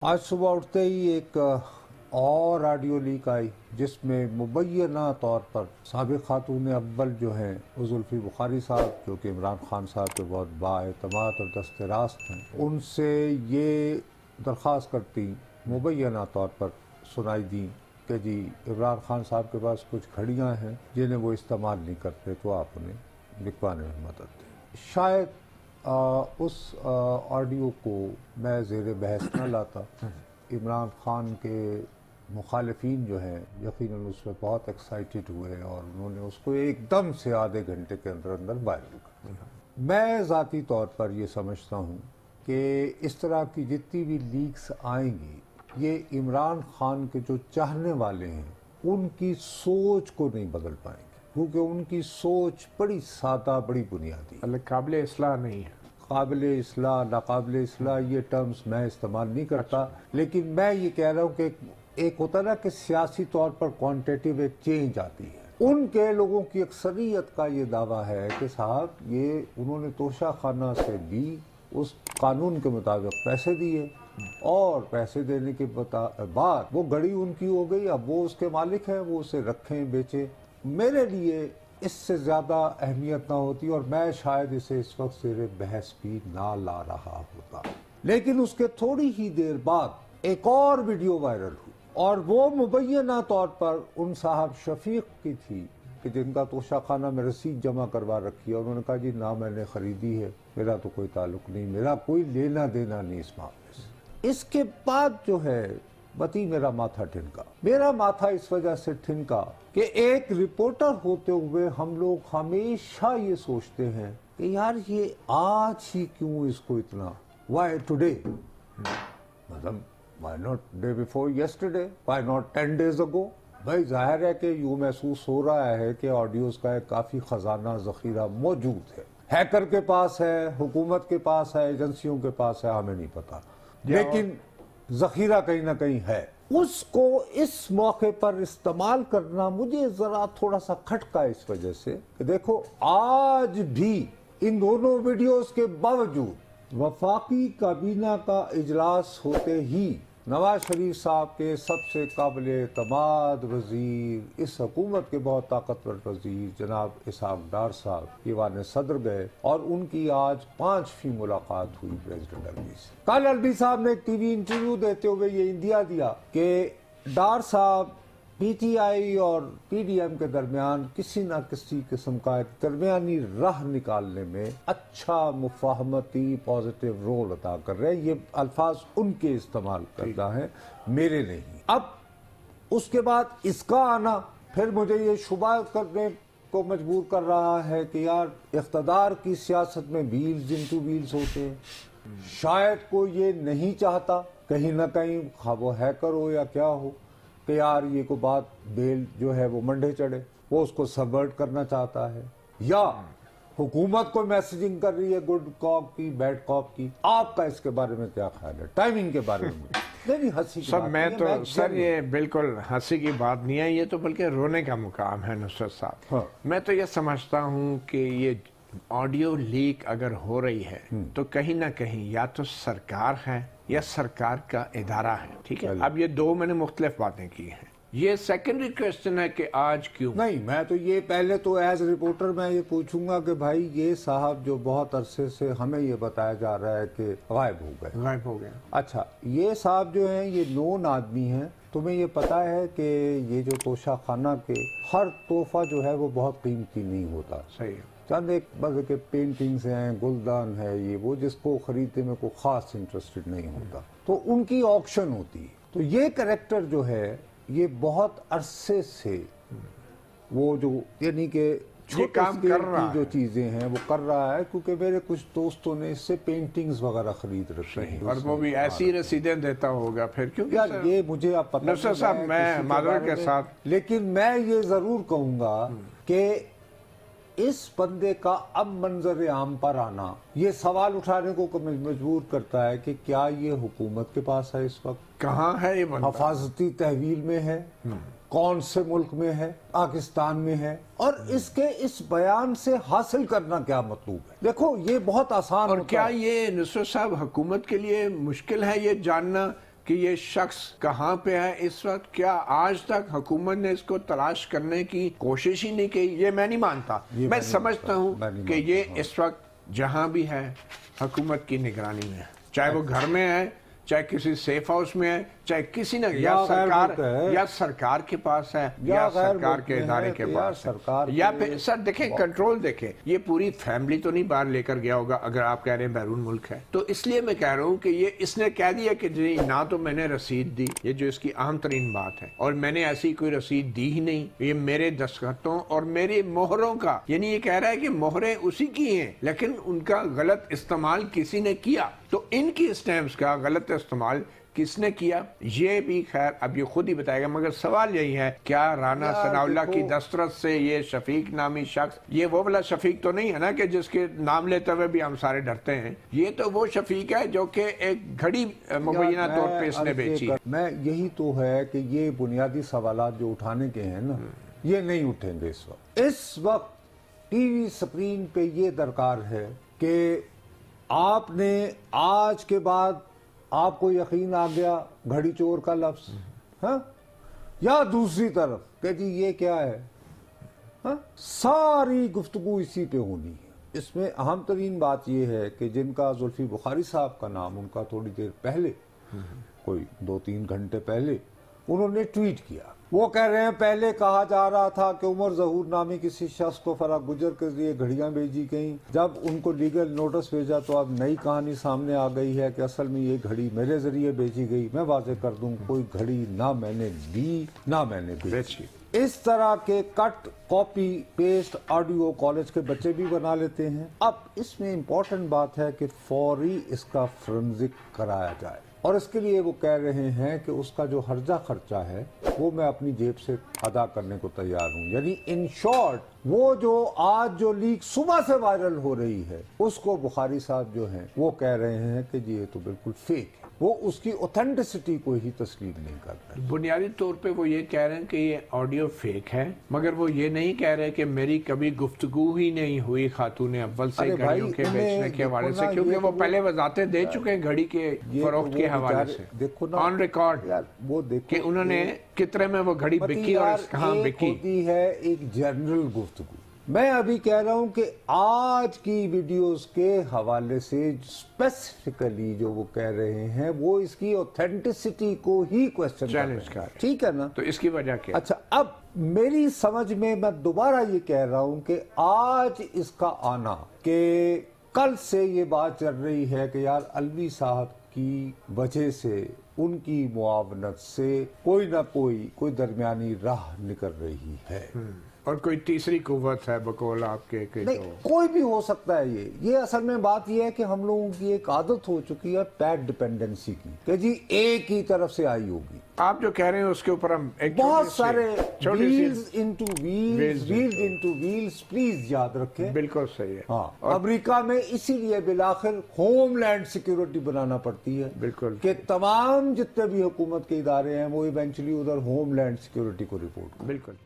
آج صبح اٹھتے ہی ایک اور آڈیو لیک آئی جس میں مبینہ طور پر سابق خاتون اول جو ہیں زلفی بخاری صاحب، جو کہ عمران خان صاحب کے بہت بااعتماد اور دست راست ہیں، ان سے یہ درخواست کرتی مبینہ طور پر سنائی دی کہ جی عمران خان صاحب کے پاس کچھ گھڑیاں ہیں جنہیں وہ استعمال نہیں کرتے، تو آپ انہیں بکوانے میں مدد دیں۔ شاید اس آڈیو کو میں زیر بحث نہ لاتا، عمران خان کے مخالفین جو ہیں یقیناً اس میں بہت ایکسائٹڈ ہوئے اور انہوں نے اس کو ایک دم سے آدھے گھنٹے کے اندر وائرل کر دیا۔ میں ذاتی طور پر یہ سمجھتا ہوں کہ اس طرح کی جتنی بھی لیکس آئیں گی، یہ عمران خان کے جو چاہنے والے ہیں ان کی سوچ کو نہیں بدل پائیں گے، کیونکہ ان کی سوچ بڑی سادہ، بڑی بنیادی ہے، قابل اصلاح نہیں ہے۔ قابل اصلاح، ناقابل اصلاح، یہ ٹرمز میں استعمال نہیں کرتا، لیکن میں یہ کہہ رہا ہوں کہ ایک ہوتا نا کہ سیاسی طور پر کوانٹیٹیو ایک چینج آتی ہے۔ ان کے لوگوں کی اکثریت کا یہ دعویٰ ہے کہ صاحب یہ انہوں نے توشہ خانہ سے بھی اس قانون کے مطابق پیسے دیے، اور پیسے دینے کے بعد وہ گھڑی ان کی ہو گئی، اب وہ اس کے مالک ہیں، وہ اسے رکھیں بیچیں۔ میرے لیے اس سے زیادہ اہمیت نہ ہوتی اور میں شاید اسے اس وقت زیر بحث بھی نہ لا رہا ہوتا، لیکن اس کے تھوڑی ہی دیر بعد ایک اور ویڈیو وائرل ہوئی، اور وہ مبینہ طور پر ان صاحب شفیق کی تھی کہ جن کا توشہ خانہ میں رسید جمع کروا رکھی ہے۔ انہوں نے کہا جی نہ میں نے خریدی ہے، میرا تو کوئی تعلق نہیں، میرا کوئی لینا دینا نہیں اس معاملے سے۔ اس کے بعد جو ہے بتی میرا ماتھا ٹھنکا، میرا ماتھا اس وجہ سے ٹھنکا کہ ایک رپورٹر ہوتے ہوئے ہم لوگ ہمیشہ یہ سوچتے ہیں کہ یار یہ آج ہی کیوں اس کو اتنا، وائی ٹوڈے، مطلب why not day before yesterday, why not 10 days ago۔ بھائی ظاہر ہے کہ یوں محسوس ہو رہا ہے کہ آڈیوز کا ایک کافی خزانہ ذخیرہ موجود ہے، ہیکر کے پاس ہے، حکومت کے پاس ہے، ایجنسیوں کے پاس ہے، ہمیں نہیں پتا، لیکن ذخیرہ کہیں نہ کہیں ہے۔ اس کو اس موقع پر استعمال کرنا مجھے ذرا تھوڑا سا کھٹکا اس وجہ سے کہ دیکھو آج بھی ان دونوں ویڈیوز کے باوجود وفاقی کابینہ کا اجلاس ہوتے ہی نواز شریف صاحب کے سب سے قابل اعتماد وزیر، اس حکومت کے بہت طاقتور وزیر جناب اسحاق ڈار صاحب ایوان صدر گئے، اور ان کی آج 5ویں ملاقات ہوئی پریزیڈنٹ الوی سے۔ کل الوی صاحب نے ایک ٹی وی انٹرویو دیتے ہوئے یہ اندیا دیا کہ ڈار صاحب پی ٹی آئی اور پی ڈی ایم کے درمیان کسی نہ کسی قسم کا ایک درمیانی راہ نکالنے میں اچھا مفاہمتی پازیٹیو رول ادا کر رہے ہیں۔ یہ الفاظ ان کے استعمال کردہ ہیں، میرے نہیں۔ اب اس کے بعد اس کا آنا پھر مجھے یہ شبہ کرنے کو مجبور کر رہا ہے کہ یار اقتدار کی سیاست میں ویلز انٹو ویلز ہوتے ہیں، شاید کوئی یہ نہیں چاہتا کہیں نہ کہیں، خواہ وہ ہیکر ہو یا کیا ہو، کہ یار یہ کو بات بیل جو ہے وہ منڈے چڑھے، وہ اس کو سبورٹ کرنا چاہتا ہے، یا حکومت کو میسیجنگ کر رہی ہے گڈ کاپ کی بیڈ کاپ کی۔ آپ کا اس کے بارے میں کیا خیال ہے، ٹائمنگ کے بارے میں؟ نہیں ہنسی کی بات میں نہیں تو ہے، سر یہ بالکل ہنسی کی بات نہیں ہے، یہ تو بلکہ رونے کا مقام ہے نصرت صاحب۔ میں تو یہ سمجھتا ہوں کہ یہ آڈیو لیک اگر ہو رہی ہے تو کہیں نہ کہیں یا تو سرکار ہے یا سرکار کا ادارہ ہے، ٹھیک ہے۔ اب یہ دو میں نے مختلف باتیں کی ہیں، یہ سیکنڈری کویسچن ہے کہ آج کیوں نہیں۔ میں تو یہ پہلے تو ایز رپورٹر میں یہ پوچھوں گا کہ بھائی یہ صاحب جو بہت عرصے سے ہمیں یہ بتایا جا رہا ہے کہ غائب ہو گئے، اچھا یہ صاحب جو ہیں یہ نون آدمی ہیں، تمہیں یہ پتا ہے کہ یہ جو توشہ خانہ کے ہر تحفہ جو ہے وہ بہت قیمتی نہیں ہوتا، صحیح ہے، چند ایک بس کہ پینٹنگز ہیں، گلدان ہے، یہ وہ جس کو خریدنے میں کوئی خاص انٹرسٹڈ نہیں ہوتا، تو ان کی آکشن ہوتی ہے۔ تو یہ کریکٹر جو ہے یہ بہت عرصے سے وہ جو یعنی کہ چھوٹے اسکیل کی جو چیزیں ہیں وہ کر رہا ہے، کیونکہ میرے کچھ دوستوں نے اس سے پینٹنگز وغیرہ خرید رکھی ہیں، اور وہ بھی ایسی رسیدیں دیتا ہوگا پھر، کیونکہ یار یہ مجھے اب پتہ نصرت صاحب میں معذرت کے ساتھ، لیکن میں یہ ضرور کہوں گا کہ اس بندے کا اب منظر عام پر آنا یہ سوال اٹھانے کو مجبور کرتا ہے کہ کیا یہ حکومت کے پاس ہے، اس وقت کہاں ہے یہ بندہ، حفاظتی تحویل میں ہے، کون سے ملک میں ہے، پاکستان میں ہے، اور اس کے اس بیان سے حاصل کرنا کیا مطلوب ہے؟ دیکھو یہ بہت آسان اور ہوتا کیا ہے۔ یہ نصرت صاحب حکومت کے لیے مشکل ہے یہ جاننا کہ یہ شخص کہاں پہ ہے اس وقت، کیا آج تک حکومت نے اس کو تلاش کرنے کی کوشش ہی نہیں کی؟ یہ میں نہیں مانتا. میں سمجھتا ہوں کہ یہ اس وقت جہاں بھی ہے حکومت کی نگرانی میں ہے، چاہے وہ گھر میں ہے، چاہے کسی سیف ہاؤس میں ہے، چاہے کسی نہ یا سرکار کے پاس ہے، یا سرکار کے ادارے کے پاس ہے، یا پھر سر دیکھیں کنٹرول دیکھیں، یہ پوری فیملی تو نہیں باہر لے کر گیا ہوگا اگر آپ کہہ رہے ہیں بیرون ملک ہے. تو اس لیے میں کہہ رہا ہوں کہ یہ اس نے کہہ دیا کہ جی نہ تو میں نے رسید دی، یہ جو اس کی عام ترین بات ہے، اور میں نے ایسی کوئی رسید دی ہی نہیں، یہ میرے دستخطوں اور میری مہروں کا، یعنی یہ کہہ رہا ہے کہ مہریں اسی کی ہیں لیکن ان کا غلط استعمال کسی نے کیا. تو ان کی اسٹیمپس کا غلط استعمال کس نے کیا یہ بھی خیر اب یہ خود ہی بتائے گا، مگر سوال یہی ہے کیا رانا ثناء اللہ کی دسترس سے یہ شفیق نامی شخص، یہ وہ والا شفیق تو نہیں ہے نا کہ جس کے نام لیتے ہوئے بھی ہم سارے ڈرتے ہیں، یہ تو وہ شفیق ہے جو کہ ایک گھڑی مبینہ طور پہ اس نے بیچی. میں یہی تو ہے کہ یہ بنیادی سوالات جو اٹھانے کے ہیں نا یہ نہیں اٹھیں گے اس وقت ٹی وی سکرین پہ یہ درکار ہے کہ آپ نے آج کے بعد آپ کو یقین آ گیا گھڑی چور کا لفظ، ہاں، یا دوسری طرف کہ جی یہ کیا ہے، ہاں، ساری گفتگو اسی پہ ہونی ہے. اس میں اہم ترین بات یہ ہے کہ جن کا زلفی بخاری صاحب کا نام، ان کا تھوڑی دیر پہلے، کوئی 2-3 گھنٹے پہلے انہوں نے ٹویٹ کیا. وہ کہہ رہے ہیں پہلے کہا جا رہا تھا کہ عمر ظہور نامی کسی شخص کو فرح گجر کے ذریعے گھڑیاں بھیجی گئیں، جب ان کو لیگل نوٹس بھیجا تو اب نئی کہانی سامنے آ گئی ہے کہ اصل میں یہ گھڑی میرے ذریعے بھیجی گئی. میں واضح کر دوں کوئی گھڑی نہ میں نے لی نہ میں نے بیچی. اس طرح کے cut copy paste audio college کے بچے بھی بنا لیتے ہیں. اب اس میں امپورٹنٹ بات ہے کہ فوری اس کا فرنزک کرایا جائے، اور اس کے لیے وہ کہہ رہے ہیں کہ اس کا جو ہرجہ خرچہ ہے وہ میں اپنی جیب سے ادا کرنے کو تیار ہوں. یعنی ان شارٹ وہ جو آج جو لیک صبح سے وائرل ہو رہی ہے اس کو بخاری صاحب جو ہیں وہ کہہ رہے ہیں کہ جی یہ تو بالکل فیک ہے، وہ اس کی اوتھینٹسٹی کو ہی تسلیم نہیں کر رہے. بنیادی طور پہ وہ یہ کہہ رہے ہیں کہ یہ آڈیو فیک ہے، مگر وہ یہ نہیں کہہ رہے کہ میری کبھی گفتگو ہی نہیں ہوئی خاتون اول سے گھڑیوں کے بیچنے کے حوالے سے، کیونکہ وہ پہلے وضاحتیں دے چکے ہیں گھڑی کے فروخت کے حوالے سے، دیکھو نا آن ریکارڈ وہ دیکھو کہ انہوں نے کتنے میں وہ گھڑی بکی اور کہاں بکی. ہوتی ہے ایک جنرل گفتگو. میں ابھی کہہ رہا ہوں کہ آج کی ویڈیوز کے حوالے سے اسپیسیفکلی جو وہ کہہ رہے ہیں وہ اس کی اوتھینٹسٹی کو ہی کوسچن چیلنج کر رہے ہیں. ٹھیک ہے نا؟ تو اس کی وجہ کیا؟ اچھا اب میری سمجھ میں میں دوبارہ یہ کہہ رہا ہوں کہ آج اس کا آنا، کہ کل سے یہ بات چل رہی ہے کہ یار الوی صاحب کی وجہ سے، ان کی معاونت سے کوئی نہ کوئی درمیانی راہ نکل رہی ہے، اور کوئی تیسری قوت ہے بقول آپ کے کہ نہیں کوئی بھی ہو سکتا ہے. یہ اصل میں بات یہ ہے کہ ہم لوگوں کی ایک عادت ہو چکی ہے پیٹ ڈیپینڈنسی کی کہ جی ایک ہی طرف سے آئی ہوگی. آپ جو کہہ رہے ہیں اس کے اوپر ہم ایک بہت سارے ویلز انٹو ویلز پلیز یاد رکھیں. بالکل صحیح ہے. ہاں امریکہ میں اسی لیے بالآخر ہوم لینڈ سیکیورٹی بنانا پڑتی ہے، بالکل، کہ تمام جتنے بھی حکومت کے ادارے ہیں وہ ایونچولی ادھر ہوم لینڈ سیکیورٹی کو رپورٹ کریں. بالکل.